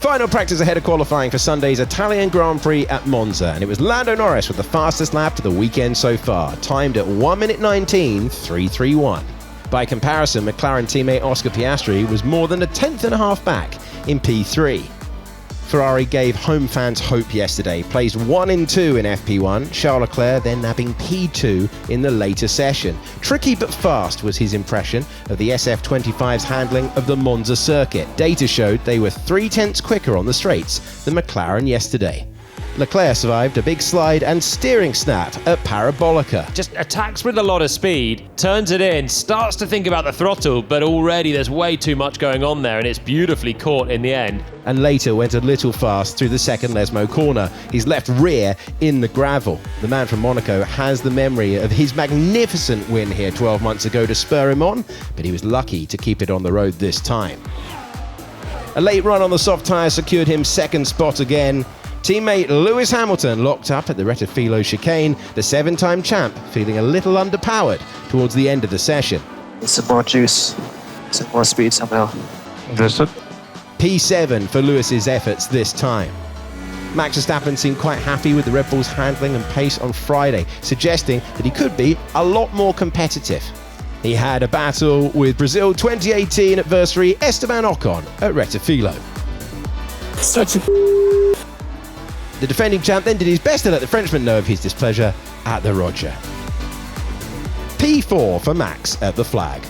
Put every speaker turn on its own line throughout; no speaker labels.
Final practice ahead of qualifying for Sunday's Italian Grand Prix at Monza, and it was Lando Norris with the fastest lap of the weekend so far, timed at 1 minute 19.331. By comparison, McLaren teammate Oscar Piastri was more than a tenth and a half back in P3. Ferrari gave home fans hope yesterday, placed 1 in 2 in FP1, Charles Leclerc then nabbing P2 in the later session. Tricky but fast was his impression of the SF25's handling of the Monza circuit. Data showed they were 3/10 quicker on the straights than McLaren yesterday. Leclerc survived a big slide and steering snap at Parabolica.
Just attacks with a lot of speed, turns it in, starts to think about the throttle, but already there's way too much going on there and it's beautifully caught in the end.
And later went a little fast through the second Lesmo corner, his left rear in the gravel. The man from Monaco has the memory of his magnificent win here 12 months ago to spur him on, but he was lucky to keep it on the road this time. A late run on the soft tyre secured him second spot again. Teammate Lewis Hamilton locked up at the Rettifilo chicane, the 7-time champ feeling a little underpowered towards the end of the session.
Some more juice, some more speed somehow.
Understood.
P7 for Lewis's efforts this time. Max Verstappen seemed quite happy with the Red Bull's handling and pace on Friday, suggesting that he could be a lot more competitive. He had a battle with Brazil 2018 adversary Esteban Ocon at Rettifilo. The defending champ then did his best to let the Frenchman know of his displeasure at the Roger. P4 for Max at the flag.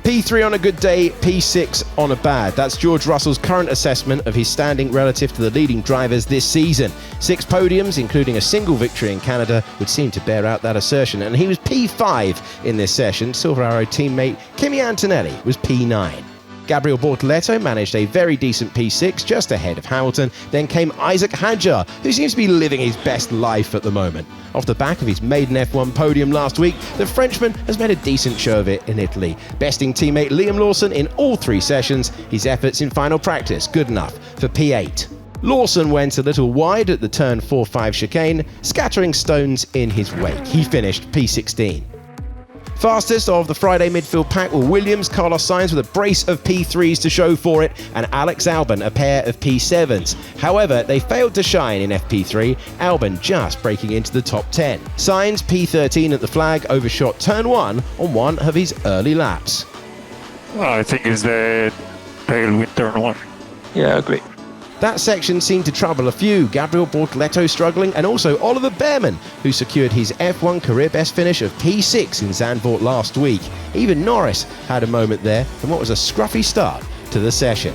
P3 on a good day, P6 on a bad. That's George Russell's current assessment of his standing relative to the leading drivers this season. 6 podiums, including a single victory in Canada, would seem to bear out that assertion. And he was P5 in this session. Silver Arrow teammate Kimi Antonelli was P9. Gabriel Bortoleto managed a very decent P6 just ahead of Hamilton. Then came Isaac Hadjar, who seems to be living his best life at the moment. Off the back of his maiden F1 podium last week, the Frenchman has made a decent show of it in Italy, besting teammate Liam Lawson in all 3 sessions. His efforts in final practice good enough for P8. Lawson went a little wide at the turn 4-5 chicane, scattering stones in his wake. He finished P16. Fastest of the Friday midfield pack were Williams, Carlos Sainz with a brace of P3s to show for it, and Alex Albon a pair of P7s. However, they failed to shine in FP3, Albon just breaking into the top 10. Sainz P13 at the flag overshot turn 1 on one of his early laps.
I think it's the tail with turn 1.
Yeah, I agree.
That section seemed to trouble a few, Gabriel Bortoleto struggling, and also Oliver Behrman, who secured his F1 career best finish of P6 in Zandvoort last week. Even Norris had a moment there from what was a scruffy start to the session.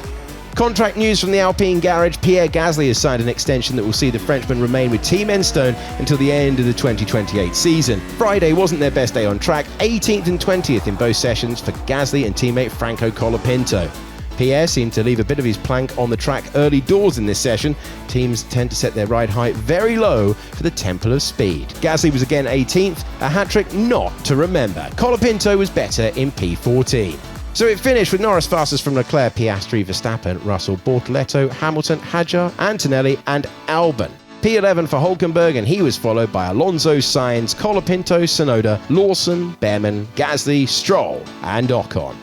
Contract news from the Alpine garage, Pierre Gasly has signed an extension that will see the Frenchman remain with Team Enstone until the end of the 2028 season. Friday wasn't their best day on track, 18th and 20th in both sessions for Gasly and teammate Franco Colapinto. Pierre seemed to leave a bit of his plank on the track early doors in this session. Teams tend to set their ride height very low for the Temple of Speed. Gasly was again 18th, a hat-trick not to remember. Colapinto was better in P14. So it finished with Norris fastest from Leclerc, Piastri, Verstappen, Russell, Bortoleto, Hamilton, Hadjar, Antonelli and Albon. P11 for Hulkenberg, and he was followed by Alonso, Sainz, Colapinto, Tsunoda, Lawson, Behrman, Gasly, Stroll and Ocon.